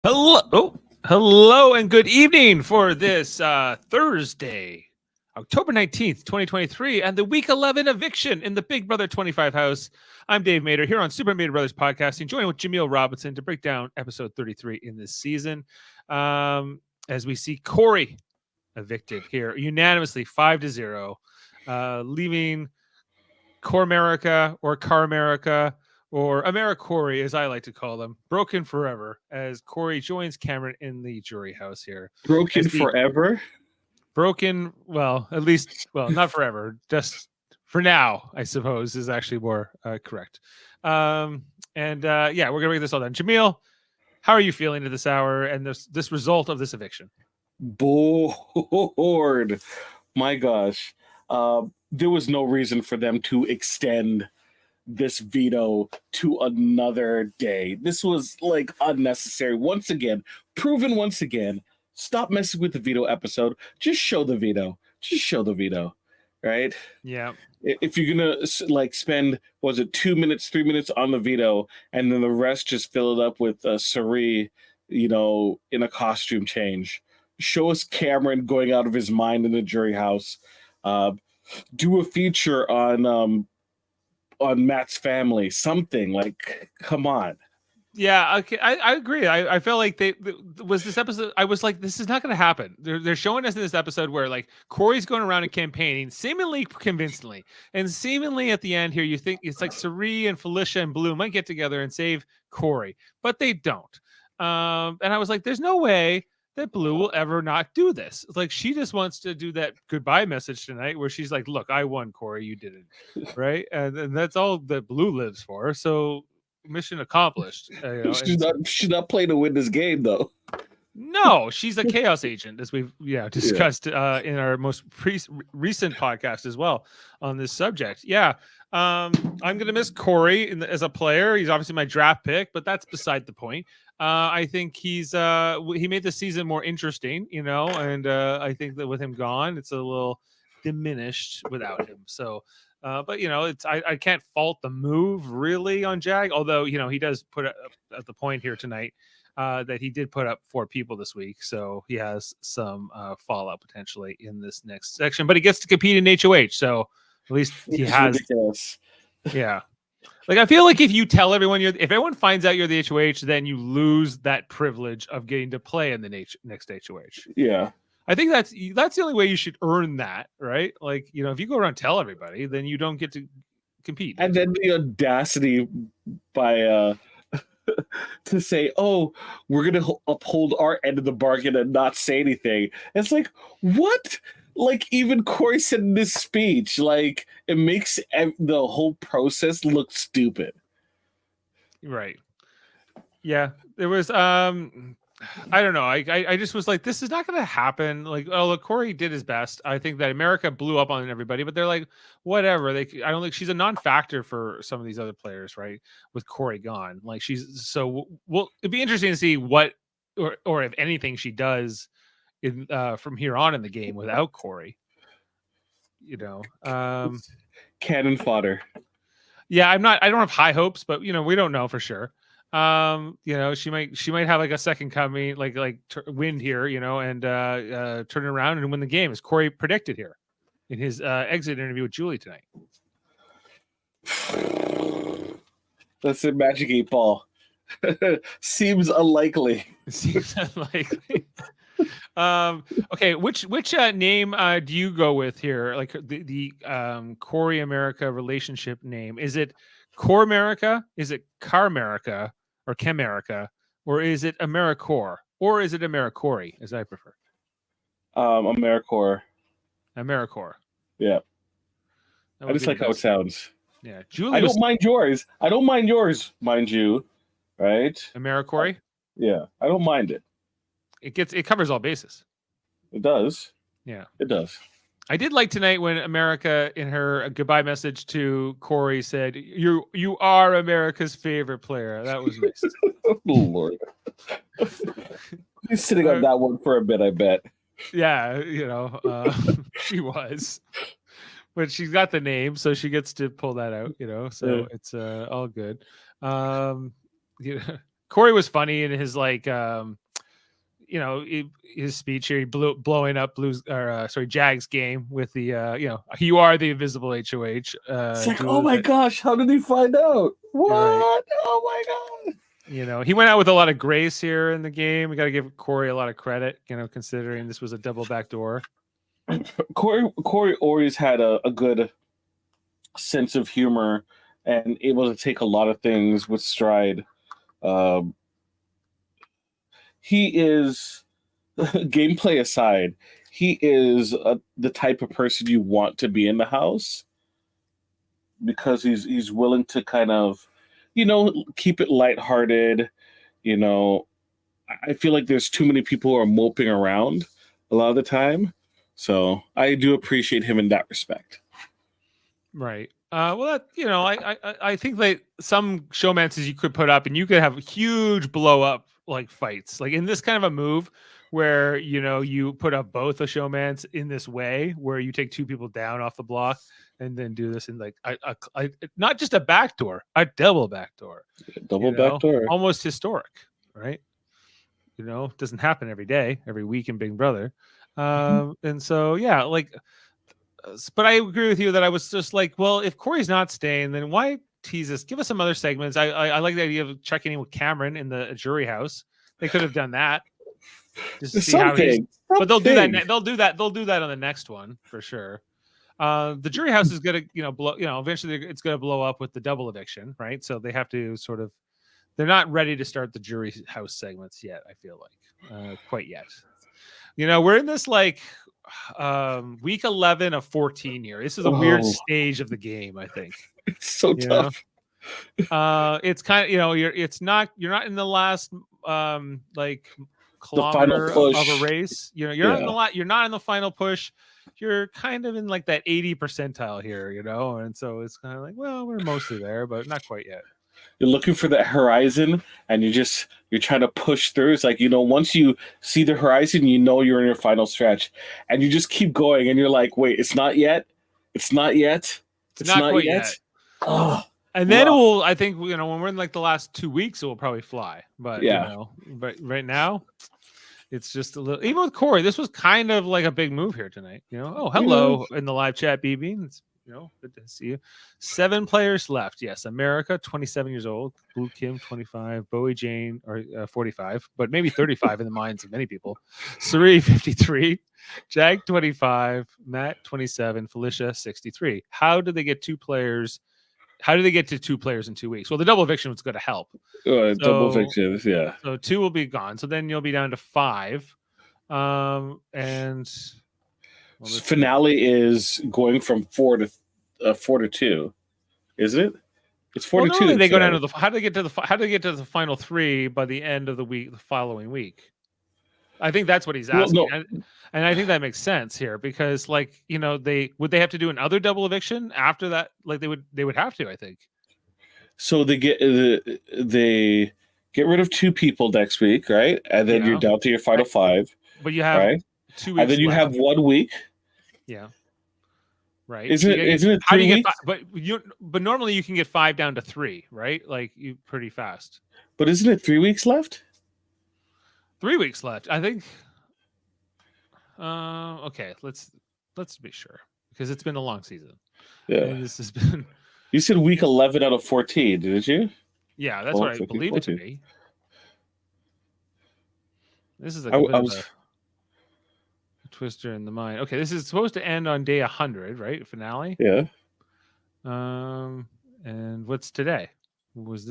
Hello, and good evening for this Thursday, October 19th, 2023, and the Week 11 eviction in the Big Brother 25 house. I'm Dave Mader here on Super Mader Brothers Podcasting, joined with Jaemeel Robinson to break down episode 33 in this season. As we see Corey evicted here unanimously 5-0, leaving Core America or Car America or AmeriCorey, as I like to call them, broken forever as Corey joins Cameron in the jury house here. Broken forever? Broken, well, at least, well, not forever, just for now, I suppose, is actually more correct. Yeah, we're going to get this all done. Jaemeel, how are you feeling at this hour and this result of this eviction? Bored. My gosh. There was no reason for them to extend this veto to another day. This was like unnecessary. Once again, proven once again. Stop messing with the veto episode. Just show the veto. Right? Yeah. If you're gonna like spend, was it 2 minutes, 3 minutes on the veto, and then the rest just fill it up with Sari, in a costume change. Show us Cameron going out of his mind in the jury house. Do a feature on Matt's family. Something like, come on. Yeah, okay, I agree. I felt like was this episode. I was like, this is not going to happen. They're showing us in this episode where like Corey's going around and campaigning, seemingly convincingly, and seemingly at the end here, you think it's like Sari and Felicia and Blue might get together and save Corey, but they don't. And I was like, there's no way that Blue will ever not do this. Like she just wants to do that goodbye message tonight, where she's like, "Look, I won, Corey, you didn't," right? And that's all that Blue lives for. So. Mission accomplished. She's not playing to win this game, though. No, she's a chaos agent, as we've discussed in our most recent podcast as well on this subject. Yeah, I'm gonna miss Corey as a player. He's obviously my draft pick, but that's beside the point. I think he made the season more interesting, and I think that with him gone, it's a little diminished without him. So. But it's I can't fault the move really on Jag, although he does put at the point here tonight that he did put up 4 people this week, so he has some fallout potentially in this next section. But he gets to compete in HOH, so at least he has. Ridiculous. Yeah, like I feel like if you tell everyone if everyone finds out you're the HOH, then you lose that privilege of getting to play in the next HOH. Yeah. I think that's the only way you should earn that, right? Like, if you go around and tell everybody, then you don't get to compete. And then the audacity by to say, "Oh, we're gonna uphold our end of the bargain and not say anything." It's like, what? Like even Corey said in this speech, like it makes the whole process look stupid. Right. Yeah, there was I don't know. I just was like, this is not going to happen. Like, oh, look, Corey did his best. I think that America blew up on everybody, but they're like, whatever. I don't think she's a non-factor for some of these other players, right? With Corey gone, like it'd be interesting to see what or if anything she does in from here on in the game without Corey. Cannon fodder. Yeah, I don't have high hopes, but we don't know for sure. She might have like a second coming, like win here, and turn it around and win the game, as Corey predicted here in his exit interview with Julie tonight. That's a Magic 8 Ball. Seems unlikely. Okay, which name do you go with here? Like the Corey America relationship name? Is it Core America? Is it Car America? Or Chemerica, or is it AmeriCore, or is it AmeriCorey, as I prefer? AmeriCore. AmeriCore. Yeah. I just like how it sounds. Yeah. I don't mind yours. I don't mind yours, mind you. Right? AmeriCorey? Yeah. I don't mind it. It covers all bases. It does. Yeah. It does. I did like tonight when America, in her goodbye message to Corey, said, "You are America's favorite player." That was nice. Oh, Lord. He's sitting on that one for a bit, I bet. Yeah, she was. But she's got the name, so she gets to pull that out, so it's all good. Corey was funny in his like his speech here, he blowing up Jags game with the you are the invisible HOH. It's like, oh my gosh, how did he find out? What? Right. Oh my god. He went out with a lot of grace here in the game. We got to give Corey a lot of credit, considering this was a double backdoor. Corey always had a good sense of humor and able to take a lot of things with stride. He is, gameplay aside, he is the type of person you want to be in the house, because he's willing to kind of, keep it lighthearted. I feel like there's too many people who are moping around a lot of the time. So I do appreciate him in that respect. Right. Well, I think that some showmances you could put up, and you could have huge blow up like fights, like in this kind of a move where you put up both a showmance in this way, where you take two people down off the block and then do this in like I not just a backdoor, a double backdoor, backdoor, almost historic, right? Doesn't happen every day, every week in Big Brother. And so, yeah, but I agree with you that I was just like, well, if Corey's not staying, then why tease us? Give us some other segments. I like the idea of checking in with Cameron in the jury house. They could have done that. Just to see how he's. But they'll do that. They'll do that. They'll do that on the next one for sure. The jury house is gonna, blow. Eventually it's gonna blow up with the double eviction, right? So they have to sort of. They're not ready to start the jury house segments yet. I feel like quite yet. We're in this like week 11 of 14 here. This is a weird stage of the game, I think. It's so tough. It's kind of, you're not in the last like kilometer of a race. You're not in the final push. You're kind of in like that 80 percentile here, and so it's kind of like, well, we're mostly there, but not quite yet. You're looking for that horizon, and you're trying to push through. It's like, once you see the horizon, you're in your final stretch, and you just keep going, and you're like, wait, it's not yet. It's not yet. It's not quite yet. Oh, and then I think, when we're in like the last 2 weeks, it will probably fly. But, but right now, it's just a little, even with Corey, this was kind of like a big move here tonight. Oh, hello in the live chat, BB. It's, good to see you. 7 players left. Yes, America, 27 years old. Blue Kim, 25. Bowie Jane, or 45, but maybe 35 in the minds of many people. Suri, 53. Jag, 25. Matt, 27. Felicia, 63. How did they get 2 players? How do they get to 2 players in 2 weeks? Well, the double eviction was going to help. Double eviction, yeah. So 2 will be gone. So then you'll be down to 5. And finale is going from 4 to 2, isn't it? It's 4 to 2. They go down to how do they get to the final 3 by the end of the following week? I think that's what he's asking, and I think that makes sense here because, they have to do another double eviction after that? Like they would have to, I think. So they get rid of 2 people next week, right? And then you're down to your final 5. But you have 2 weeks, and then you have 1 week. Yeah. Right. Isn't it 3 weeks? But normally you can get 5 down to 3, right? Like you pretty fast. But isn't it 3 weeks left? 3 weeks left, I think. Okay, let's be sure because it's been a long season. Yeah. And this has been. You said week 11 out of 14, didn't you? Yeah, that's what I believe 14. It to be. This is a twister in the mind. Okay, this is supposed to end on day 100, right? Finale. Yeah. And what's today? What was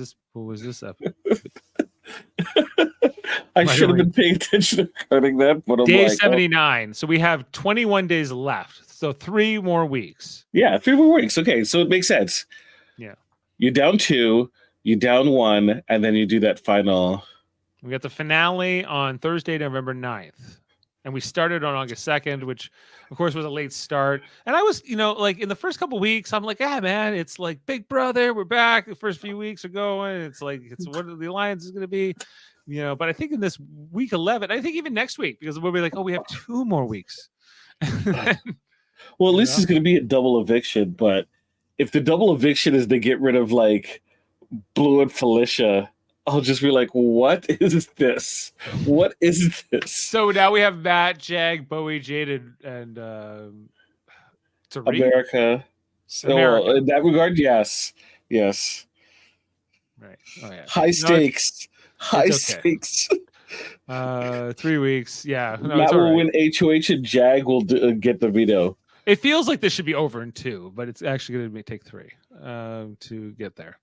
this up? I should have been paying attention to cutting that, but I'm day 79. So we have 21 days left. So 3 more weeks. Yeah, 3 more weeks. Okay, so it makes sense. Yeah. You're down 2, you down 1, and then you do that final. We got the finale on Thursday, November 9th. And we started on August 2nd, which, of course, was a late start. And I was, like in the first couple weeks, I'm like, man, it's like Big Brother. We're back. The first few weeks are going. It's like, it's what the alliance is going to be, But I think in this week 11, I think even next week, because we'll be like, we have 2 more weeks. Well, at least it's going to be a double eviction. But if the double eviction is they get rid of like Blue and Felicia I'll just be like, what is this? What is this? So now we have Matt, Jag, Bowie, Jade, and Tariq? America. So, America. in that regard, yes. Yes. Right. Oh yeah. High stakes. High okay. stakes. 3 weeks. Yeah. No, Matt it's will right. win HOH and Jag will get the veto. It feels like this should be over in 2, but it's actually going to take 3 to get there.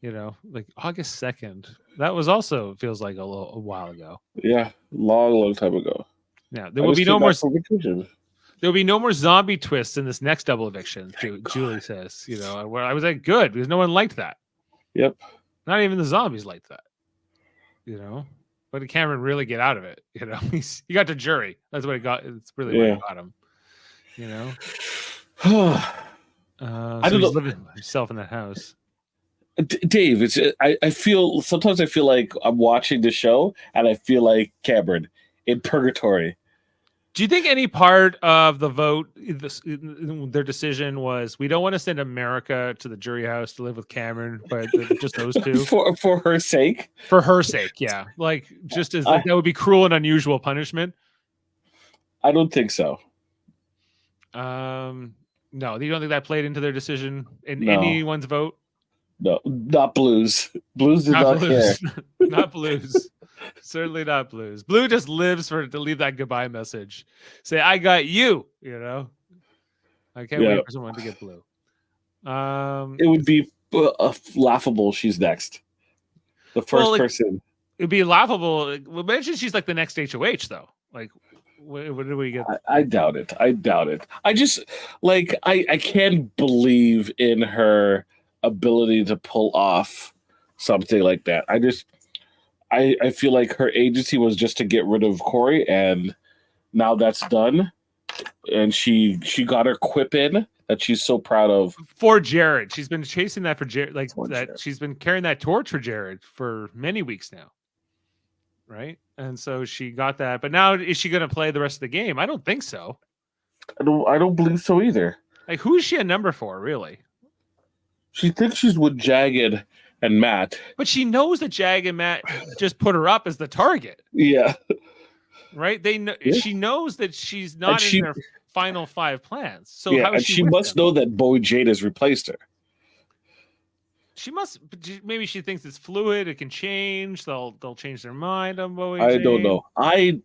You know, like August 2nd. That was also feels like a while ago. Yeah, long time ago. Yeah, there will be no more. There will be no more zombie twists in this next double eviction. Julie says, you know, where I was like, good, because no one liked that. Yep. Not even the zombies liked that. You know, but did Cameron really get out of it? You know, he got to jury. That's what he got. It's really what got him. You know. I don't know. He's living himself in that house. Dave, I feel like I'm watching the show and I feel like Cameron in purgatory. Do you think any part of the vote, their decision was, we don't want to send America to the jury house to live with Cameron, but just those two for her sake? For her sake, yeah. Like just as that would be cruel and unusual punishment. I don't think so. No, you don't think that played into their decision in anyone's vote? No, not Blues. Blues did not care. Not Blues. Certainly not Blues. Blue just lives to leave that goodbye message. Say, I got you, you know. I can't wait for someone to get Blue. It would be laughable. She's next. The first person. It'd be laughable. Imagine she's like the next HOH, though. Like, what do we get? I doubt it. I just, like, I can't believe in her ability to pull off something like that. I feel like her agency was just to get rid of Corey, and now that's done. And she got her quip in that she's so proud of for Jared. She's been chasing that for Jared, like that. Jared. She's been carrying that torch for Jared for many weeks now, right? And so she got that. But now, is she going to play the rest of the game? I don't think so. I don't believe so either. Like, who is she a number for, really? She thinks she's with Jagged and Matt. But she knows that Jag and Matt just put her up as the target. Yeah. Right? They know, she knows that she's not in their final 5 plans. So how is she must know that Bowie Jade has replaced her. She must. Maybe she thinks it's fluid. It can change. They'll change their mind on Bowie I Jade. don't know. I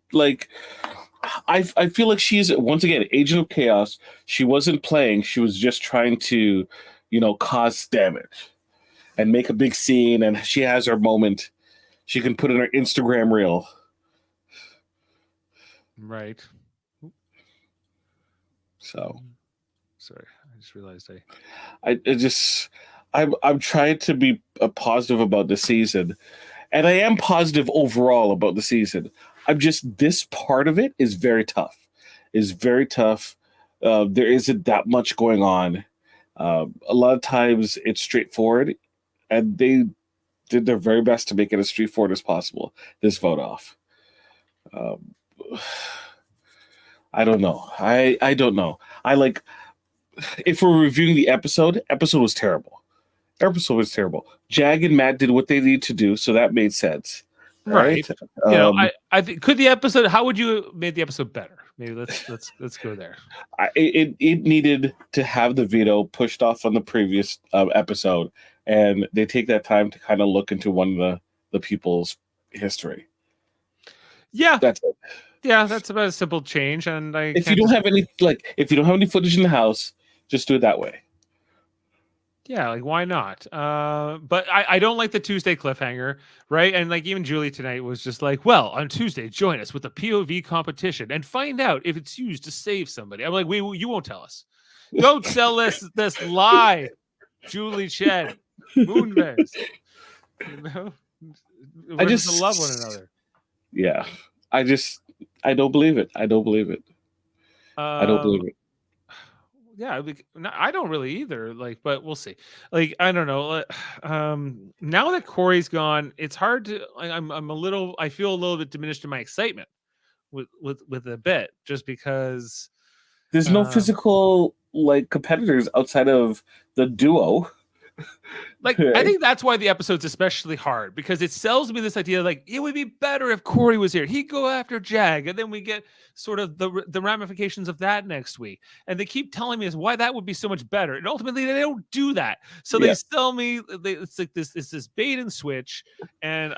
feel like she's, once again, agent of chaos. She wasn't playing. She was just trying to, cause damage and make a big scene. And she has her moment. She can put in her Instagram reel. Right. So, sorry, I just realized I'm trying to be positive about the season, and I am positive overall about the season. This part of it is very tough. There isn't that much going on. A lot of times it's straightforward, and they did their very best to make it as straightforward as possible. This vote off. I don't know. I don't know. If we're reviewing the episode was terrible. Jag and Matt did what they needed to do, so that made sense. Right. I think could the episode. How would you make the episode better? Maybe let's go there. It needed to have the veto pushed off on the previous episode, and they take that time to kind of look into one of the people's history. Yeah, that's it. Yeah, that's about a simple change. And if you don't have any footage in the house, just do it that way. Yeah, like why not? But I don't like the Tuesday cliffhanger, right? And like even Julie tonight was just like, well, on Tuesday, join us with the POV competition and find out if it's used to save somebody. I'm like, you won't tell us. Don't sell this lie, Julie Chen, Moonbase. We're just love one another. Yeah, I don't believe it. I don't believe it. Yeah, I don't really either. But we'll see. I don't know. Now that Corey's gone, it's hard to. I feel a little bit diminished in my excitement with a bit, just because there's no physical competitors outside of the duo. Like, I think that's why the episode's especially hard, because it sells me this idea like it would be better if Corey was here. He'd go after Jag, and then we get sort of the ramifications of that next week. And they keep telling me is why that would be so much better. And ultimately, they don't do that. So they sell me. It's like this bait and switch, and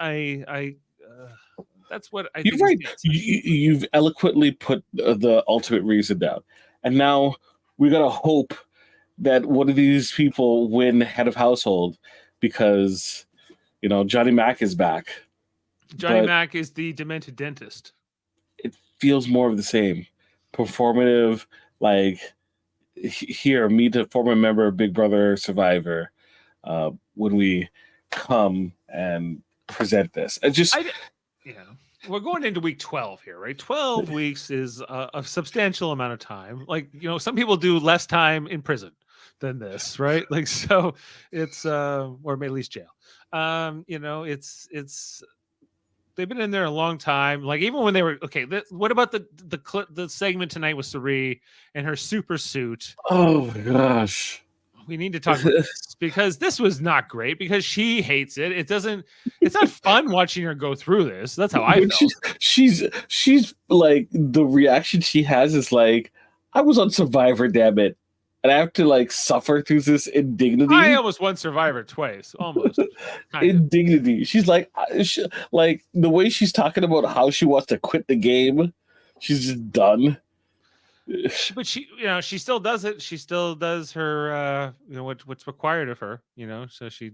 that's what I think. You're right. You've eloquently put the ultimate reason down, and now we gotta hope that one of these people win head of household, because Johnny Mac is back. Johnny Mac is the demented dentist. It feels more of the same. Performative, like here, meet a former member of Big Brother Survivor when we come and present this. We're going into week 12 here, right? 12 weeks is a substantial amount of time. Like, some people do less time in prison than this, right? Like, so it's or at least jail. It's they've been in there a long time. Like, even when they were what about the segment tonight with Sari and her super suit? Oh my gosh. We need to talk about this, because this was not great, because she hates it. It's not fun watching her go through this. That's how I felt. She's like, the reaction she has is like, I was on Survivor, damn it. And I have to like suffer through this indignity. I almost won Survivor twice, almost. Indignity. She's like, like the way she's talking about how she wants to quit the game. She's just done. But she still does it. She still does her, what's required of her. So she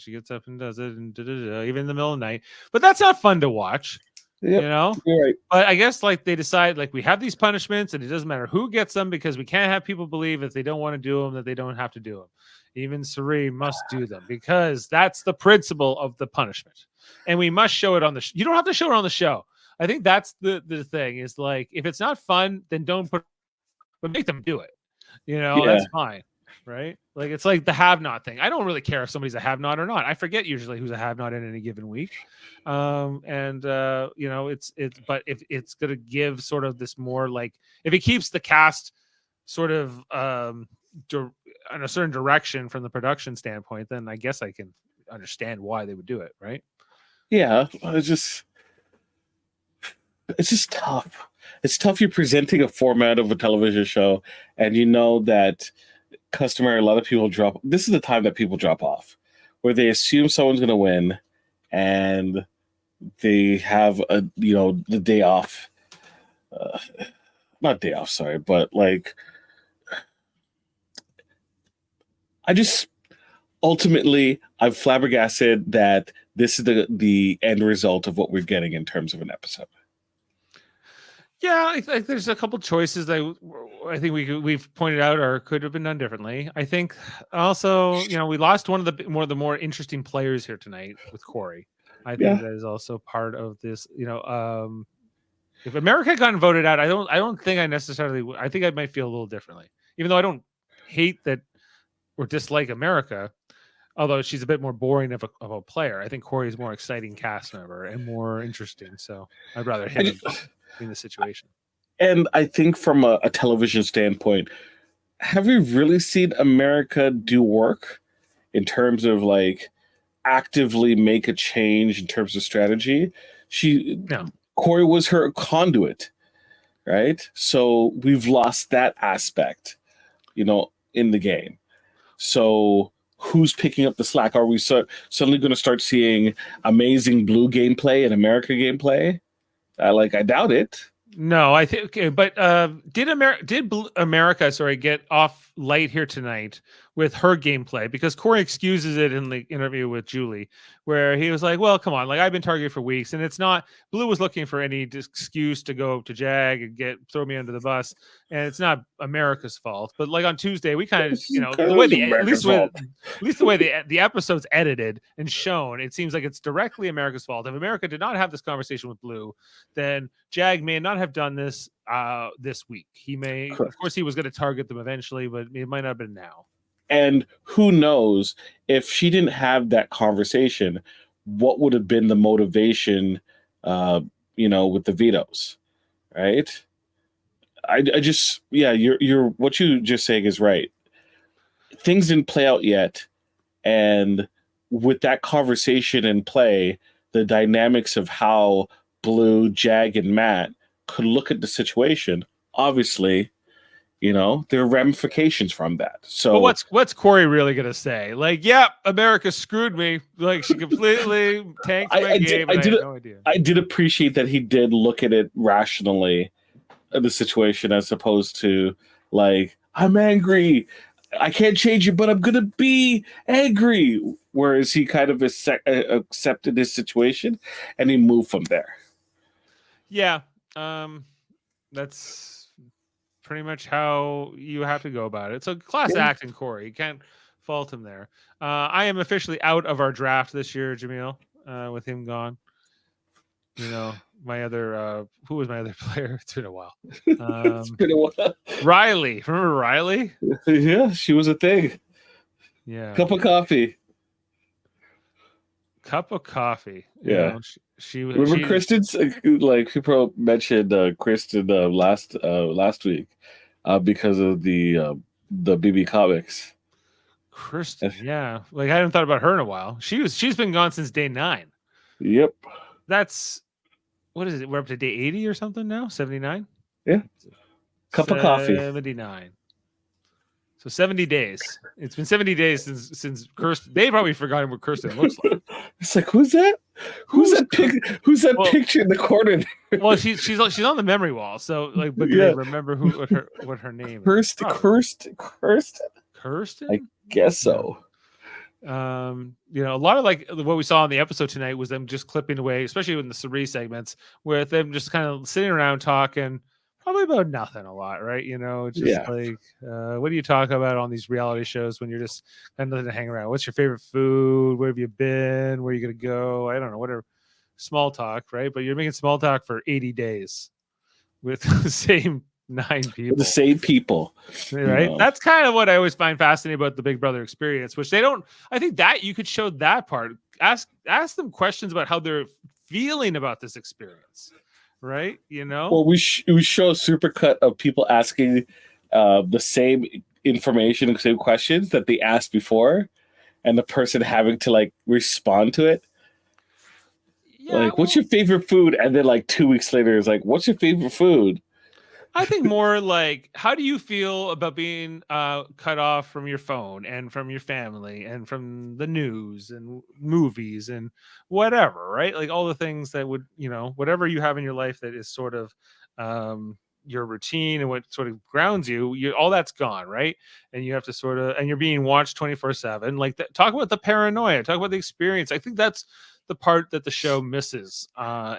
gets up and does it, and even in the middle of the night. But that's not fun to watch. Yep, you're right. But I guess like they decide, like, we have these punishments, and it doesn't matter who gets them, because we can't have people believe if they don't want to do them that they don't have to do them. Even Sari must do them, because that's the principle of the punishment, and we must show it on the. You don't have to show it on the show. I think that's the thing, is like, if it's not fun, then don't put. But make them do it. That's fine. Right? Like, it's like the have-not thing. I don't really care if somebody's a have-not or not. I forget usually who's a have-not in any given week. But if it's going to give sort of this more, like, if it keeps the cast sort of in a certain direction from the production standpoint, then I guess I can understand why they would do it. Right? Yeah. It's just tough. It's tough. You're presenting a format of a television show, and that a lot of people drop. This is the time that people drop off, where they assume someone's going to win, and they have the day off. Not day off, sorry, but like, ultimately, I'm flabbergasted that this is the end result of what we're getting in terms of an episode. Yeah, I think there's a couple choices that I think we've pointed out or could have been done differently. I think also, we lost one of the more interesting players here tonight with Corey. I think that is also part of this. If America had gotten voted out, I don't think I necessarily. I think I might feel a little differently, even though I don't hate that or dislike America. Although she's a bit more boring of a player, I think Corey's more exciting cast member and more interesting. So I'd rather him in the situation. And I think from a television standpoint, have we really seen America do work in terms of like actively make a change in terms of strategy? Corey was her conduit, right? So we've lost that aspect, in the game. So who's picking up the slack? Are we suddenly going to start seeing amazing Blue gameplay and America gameplay? I doubt it. No, I think. Okay, but did America get off light here tonight with her gameplay? Because Corey excuses it in the interview with Julie, where he was like, "Well, come on, like, I've been targeted for weeks, and it's not Blue was looking for any excuse to go to Jag and throw me under the bus, and it's not America's fault." But like on Tuesday, we kind of the way at least the way the episode's edited and shown, it seems like it's directly America's fault. If America did not have this conversation with Blue, then Jag may not have done this this week. He may, of course, he was going to target them eventually, but it might not have been now. And who knows, if she didn't have that conversation, what would have been the motivation, with the vetoes, right? I just, you're what you just saying is right. Things didn't play out yet, And with that conversation in play, the dynamics of how Blue, Jag, and Matt could look at the situation, obviously, there are ramifications from that. So but what's Corey really gonna say? Like, yep, America screwed me. Like, she completely tanked my game, and I had no idea. I did appreciate that he did look at it rationally, the situation, as opposed to like, I'm angry, I can't change it, but I'm gonna be angry. Whereas he kind of accepted his situation and he moved from there. Yeah, that's pretty much how you have to go about it. So class acting, Corey. You can't fault him there. I am officially out of our draft this year, Jaemeel, with him gone. My other who was my other player? It's been a while. It's been a while. Riley. Remember Riley? Yeah, she was a thing. Yeah. Cup of coffee. Yeah. She remember Kristen's, like people mentioned Kristen last week because of the BB comics. Kristen, yeah. Like I hadn't thought about her in a while. She's been gone since day 9. Yep. That's what is it? We're up to day 80 or something now? 79? Yeah. Cup of coffee. 79. So 70 days. It's been 70 days since Kirsten. They probably forgotten what Kirsten looks like. It's like, who's that? Who's that picture in the corner? Well, she's on the memory wall. So like, but do they remember what her name is? Kirsten. I guess so. A lot of like what we saw in the episode tonight was them just clipping away, especially in the Cerie segments, with them just kind of sitting around talking. Probably about nothing a lot, right? Like, what do you talk about on these reality shows when you're just kind of hang around? What's your favorite food? Where have you been? Where are you going to go? I don't know, whatever. Small talk, right? But you're making small talk for 80 days with the same 9 people. The same people. Right? That's kind of what I always find fascinating about the Big Brother experience, which they don't, I think that you could show that part. Ask them questions about how they're feeling about this experience. Right, Or we show a supercut of people asking the same information and same questions that they asked before, and the person having to like respond to it. Yeah, like, what's your favorite food? And then like 2 weeks later, it's like, what's your favorite food? I think more like, how do you feel about being cut off from your phone and from your family and from the news and movies and whatever, right? Like all the things that would, whatever you have in your life that is sort of your routine and what sort of grounds you, all that's gone, right? And you have to and you're being watched 24/7. Like talk about the paranoia, talk about the experience. I think that's the part that the show misses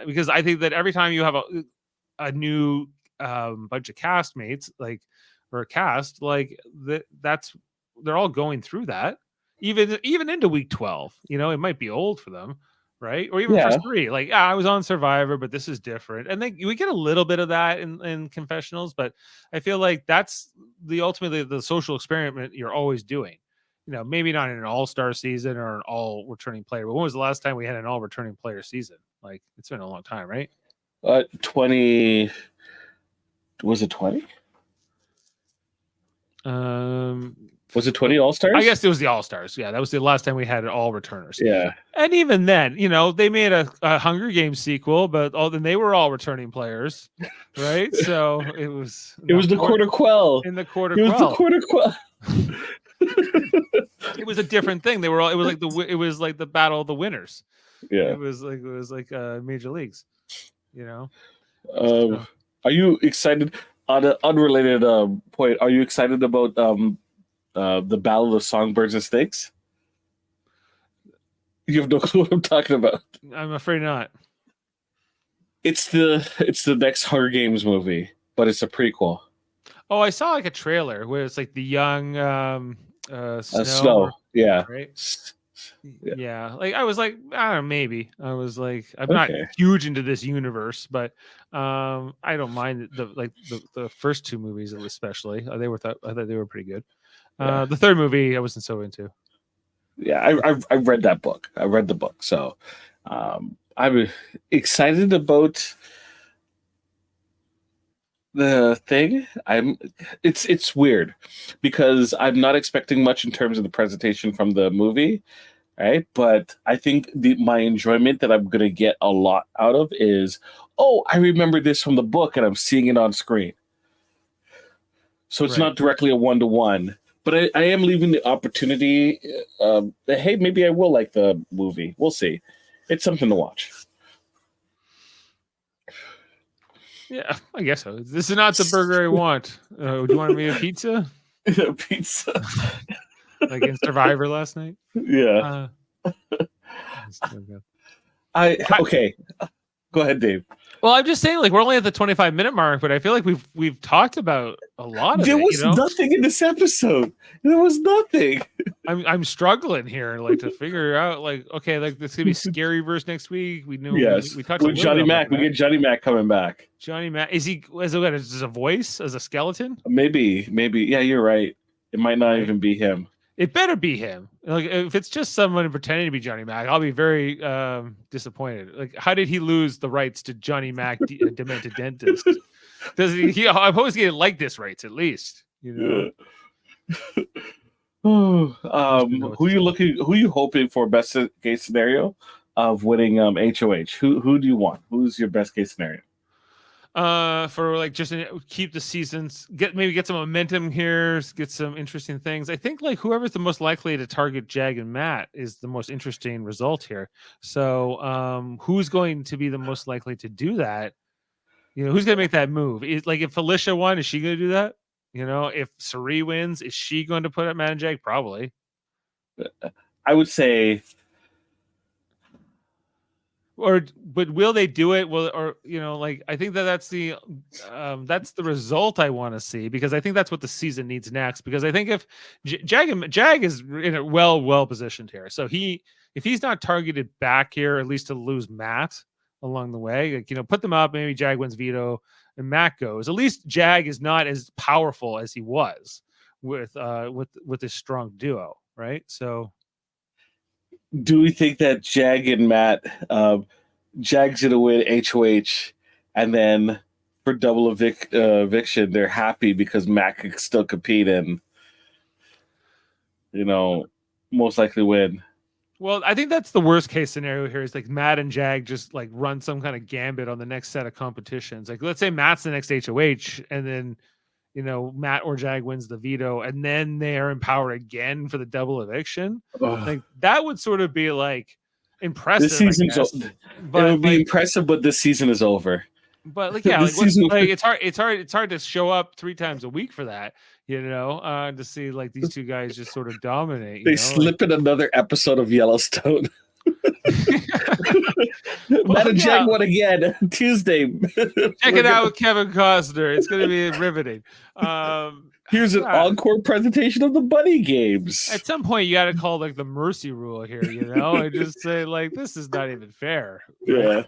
because I think that every time you have a new bunch of castmates, like, or a cast, like they're all going through that, even into week 12. It might be old for them, right? Or even for 3, like, I was on Survivor, but this is different. And then we get a little bit of that in confessionals, but I feel like that's ultimately the social experiment you're always doing. Maybe not in an all-star season or an all returning player, but when was the last time we had an all returning player season? Like, it's been a long time, right? 20. Was it 20? Was it 20 All-Stars? I guess it was the All-Stars. Yeah, that was the last time we had all returners. Yeah. And even then, they made a Hunger Games sequel, but then they were all returning players, right? So it was the Quarter Quell. In the Quarter Quell. It was the Quarter Quell. It was a different thing. It was like the Battle of the Winners. Yeah. It was like Major Leagues, So. Are you excited? On an unrelated point, are you excited about the Battle of Songbirds and Snakes? You have no clue what I'm talking about. I'm afraid not. It's the next Hunger Games movie, but it's a prequel. Oh, I saw like a trailer where it's like the young Snow. Yeah. Right. Yeah. Like I was like, I don't know, maybe. I was like, I'm not huge into this universe, but I don't mind the first 2 movies especially. I thought they were pretty good. The third movie I wasn't so into. Yeah, I read that book. I read the book, so I'm excited about the thing, it's weird because I'm not expecting much in terms of the presentation from the movie, right? But I think my enjoyment that I'm gonna get a lot out of is, oh, I remember this from the book and I'm seeing it on screen. So it's Right. not directly a 1-to-1, but I am leaving the opportunity. That, hey, maybe I will like the movie. We'll see. It's something to watch. Yeah, I guess so. This is not the burger I want. Do you want me a pizza? Pizza. Like in Survivor last night? Yeah. Uh, Okay. Go ahead, Dave. well, I'm just saying, like, we're only at the 25-minute mark, but I feel like we've talked about a lot of There it. was nothing in this episode. There was nothing. I'm struggling here, like, to figure out, like, okay, like, this gonna be scary verse next week. We knew, Yes. we talked With Johnny Mac, about we get Johnny Mac coming back. Johnny Mac. Is he as a voice, as a skeleton? Maybe. Yeah, you're right. It might not even be him. It better be him. Like, if it's just someone pretending to be Johnny Mac, I'll be very disappointed. Like, how did he lose the rights to Johnny Mac, demented dentist? Does he? I'm hoping he didn't like this rights at least. You know. Who you hoping for best case scenario of winning HOH? Who do you want? Who's your best case scenario? For like just keep the seasons, get some momentum here, get some interesting things. I think like whoever's the most likely to target Jag and Matt is the most interesting result here. So who's going to be the most likely to do that? You know, who's going to make that move? Is, like, if Felicia won, is she going to do that? You know, if Sari wins, is she going to put up Matt and Jag? Probably. I would say, but will they do it? Or you know, like, I think that's the result I want to see, because I think that's what the season needs next. Because I think if Jag is in a well positioned here, so if he's not targeted back here, at least to lose Matt along the way, like, you know, put them up. Maybe Jag wins veto and Matt goes. At least Jag is not as powerful as he was with this strong duo, right? So. do we think that Jag and Matt, Jag's gonna win HOH, and then for double eviction, they're happy because Matt can still compete and, you know, most likely win. Well, I think that's the worst case scenario here, is like Matt and Jag just like run some kind of gambit on the next set of competitions. Like, let's say Matt's the next HOH, and then, you know, Matt or Jag wins the veto, and then they are empowered again for the double eviction. Like, that would sort of be like impressive. This season's it would be impressive, but this season is over. But like, yeah, like, it's hard to show up 3 times a week for that, you know, to see like these two guys just sort of dominate. They slip in another episode of Yellowstone. Matt and Jag won again Tuesday. Check it out with Kevin Costner. It's going to be riveting. Here's an encore presentation of the Bunny Games. At some point, you got to call like the mercy rule here, you know, and just say like, this is not even fair. Right? Yeah.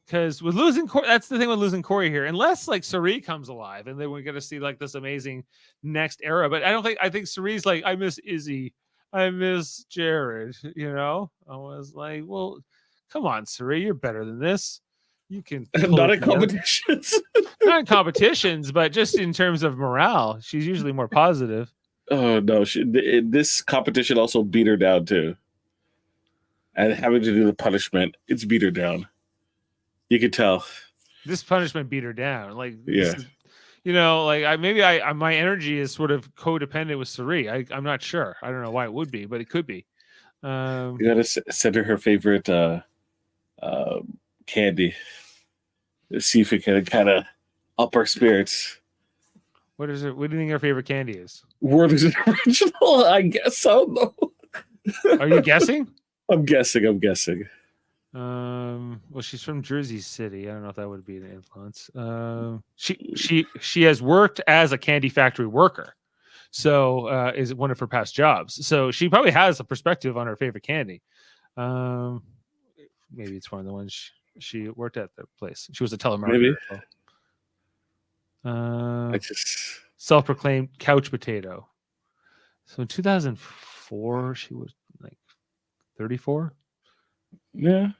Because with losing Corey, that's the thing with losing Corey here. Unless like Sari comes alive, and then we're gonna see like this amazing next era. But I think Sari's like, I miss Izzy, I miss Jared. You know, I was like, well, come on, Sari, you're better than this. You can not in competitions, not in competitions, but just in terms of morale, she's usually more positive. Oh no, this competition also beat her down too, and having to do the punishment, it's beat her down. You could tell this punishment beat her down. Like, yeah, you know, like my energy is sort of codependent with Sari. I'm not sure. I don't know why it would be, but it could be. You gotta send her favorite candy. See if it can kind of up our spirits. What is it? What do you think her favorite candy is? World is original. I guess so. No. Are you guessing? I'm guessing. Well, she's from Jersey City. I don't know if that would be an influence. She has worked as a candy factory worker, so is one of her past jobs. So she probably has a perspective on her favorite candy. Maybe it's one of the ones she worked at the place. She was a telemarketer. Maybe. I just self-proclaimed couch potato. So in 2004, she was like 34. Yeah.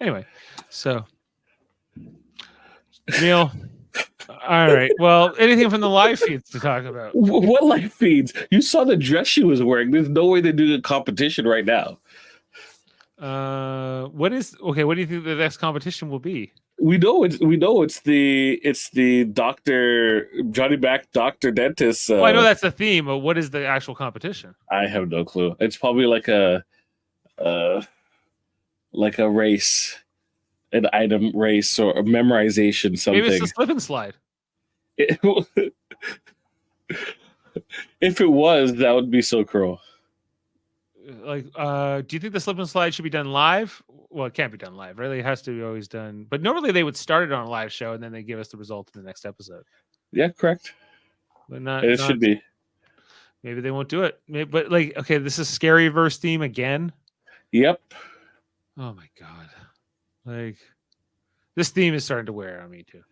Anyway, so Neil. All right. Well, anything from the live feeds to talk about? What live feeds? You saw the dress she was wearing. There's no way they're doing a competition right now. What do you think the next competition will be? We know it's the doctor Johnny Mac doctor dentist. Well, I know that's the theme, but what is the actual competition? I have no clue. It's probably like a race, an item race or a memorization something. Maybe it's a slip and slide. If it was, that would be so cruel. Like, do you think the slip and slide should be done live? Well, it can't be done live, really. It has to be always done. But normally they would start it on a live show and then they give us the result in the next episode. Yeah, correct. But not. It should be. Maybe they won't do it. But like, okay, this is scary verse theme again. Yep. Oh my god! Like, this theme is starting to wear on me too.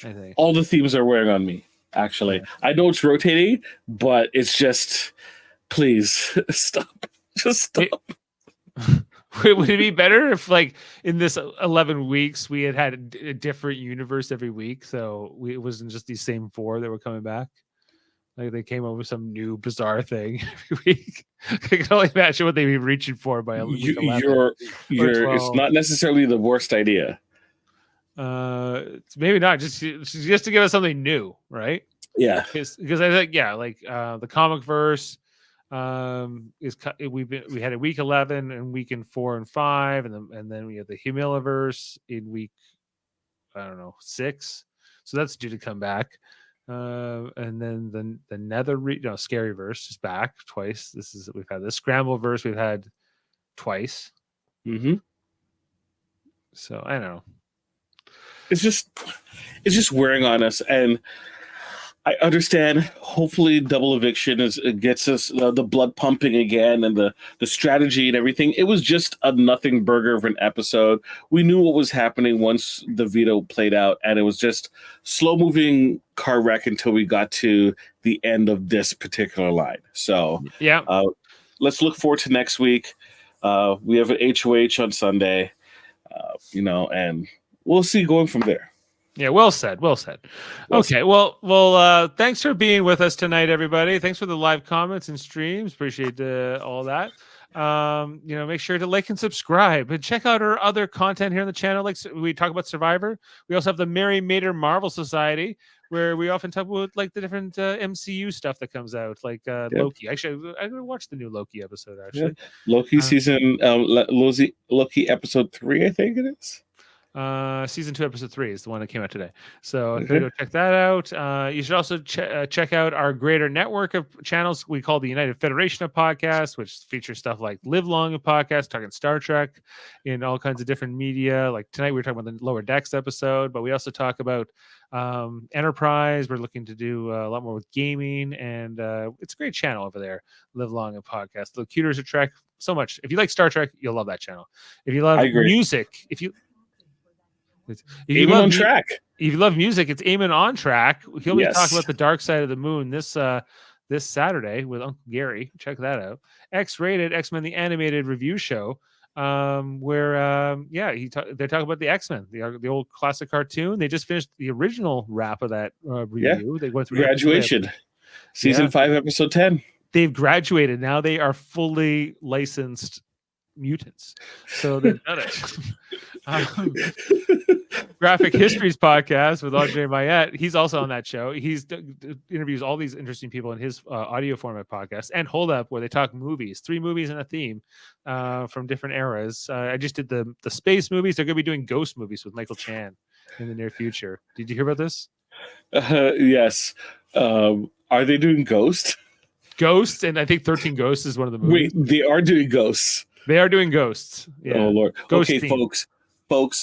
I think all the themes are wearing on me. Actually, I know it's rotating, but it's just, please stop. Just stop. Would it be better if, like, in this 11 weeks, we had a different universe every week, so it wasn't just these same 4 that were coming back? Like, they came up with some new bizarre thing every week. I can only imagine what they'd be reaching for by week 11. It's not necessarily the worst idea. It's maybe not, just to give us something new, right? Yeah, because I think the comic verse we had a week 11 and week in 4 and 5, and then we have the Humiliverse in week 6, so that's due to come back. And then the Scaryverse is back twice. We've had the Scrambleverse we've had twice. Mm-hmm. So I don't know. It's just wearing on us, and I understand. Hopefully, double eviction gets us the blood pumping again, and the strategy and everything. It was just a nothing burger of an episode. We knew what was happening once the veto played out, and it was just slow moving car wreck until we got to the end of this particular line. So yeah, let's look forward to next week. We have an HOH on Sunday, and we'll see going from there. Yeah, well said. Okay, well, thanks for being with us tonight, everybody. Thanks for the live comments and streams. Appreciate all that. Make sure to like and subscribe, and check out our other content here on the channel. Like, we talk about Survivor. We also have the Mary Mater Marvel Society, where we often talk about like the different MCU stuff that comes out, like Loki. Actually, I'm gonna watch the new Loki episode. Actually, Loki season Loki episode 3, I think it is. Season 2 episode 3 is the one that came out today, so go check that out. You should also check out our greater network of channels we call the United Federation of Podcasts, which features stuff like Live Long of Podcasts, talking Star Trek in all kinds of different media. Like tonight we were talking about the Lower Decks episode, but we also talk about Enterprise. We're looking to do a lot more with gaming, and it's a great channel over there, Live Long of Podcasts. The Cuters of Trek, so much. If you like Star Trek, you'll love that channel. If you love music, if you love music, it's Eamon on Track. He'll be talking about the Dark Side of the Moon this Saturday with Uncle Gary. Check that out. X-Rated X-Men the Animated Review Show, where they're talking about the X-Men, the old classic cartoon. They just finished the original wrap of that review. They went through Graduation, season 5, episode 10. They've graduated. Now they are fully licensed mutants, so they've done it. Graphic Histories podcast with André Myette. He's also on that show. He's interviews all these interesting people in his audio format podcast, and Hold Up, where they talk movies, 3 movies and a theme from different eras. I just did the space movies. They're going to be doing ghost movies with Michael Chan in the near future. Did you hear about this? Yes. Are they doing Ghost? Ghosts, and I think 13 Ghosts is one of the movies. Wait, they are doing Ghosts. They are doing Ghosts. Yeah. Oh Lord. Ghost okay, theme. folks.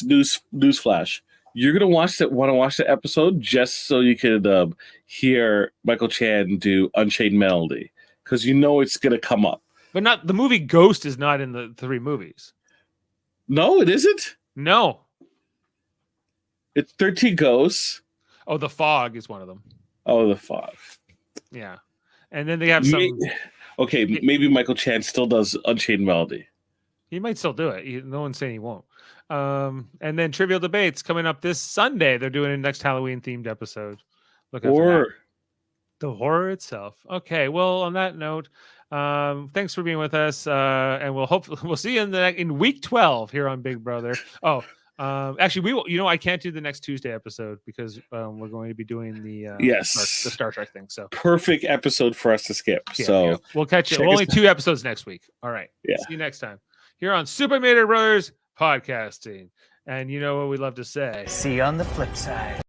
Newsflash. You're gonna want to watch the episode just so you could hear Michael Chan do Unchained Melody, because you know it's gonna come up. But not the movie Ghost is not in the 3 movies. No, it isn't. No. It's 13 Ghosts. Oh, The Fog is one of them. Oh, The Fog. Yeah, and then they have some. Maybe Michael Chan still does Unchained Melody. He might still do it. No one's saying he won't. And then Trivial Debates coming up this Sunday. They're doing a next Halloween themed episode. Look out for that. Or The horror itself. Okay. Well, on that note, thanks for being with us. And we'll see you in week 12 here on Big Brother. Oh, actually, we will. I can't do the next Tuesday episode because we're going to be doing the Star Trek thing. So perfect episode for us to skip. Yeah, so we'll catch you. Only 2 episodes next week. All right. Yeah. See you next time here on Super Mater Brothers Podcasting. And you know what we love to say. See you on the flip side.